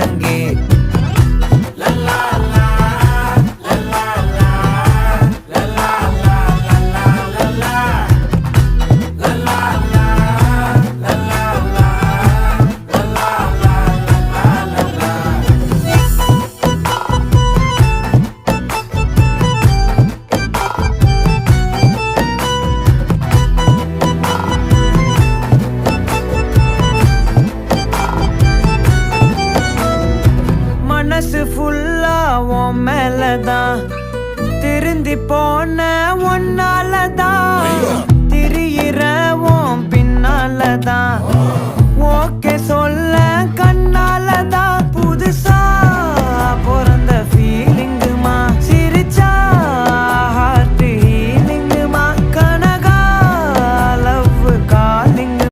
ஒழுங்கே. மனசு ஃபுல்லா உன் மேலதான், திருந்தி போன ஒன்னாலதான், திரியிற உன் பின்னாலதான், ஓகே சொல்ல கண்ணாலதான்,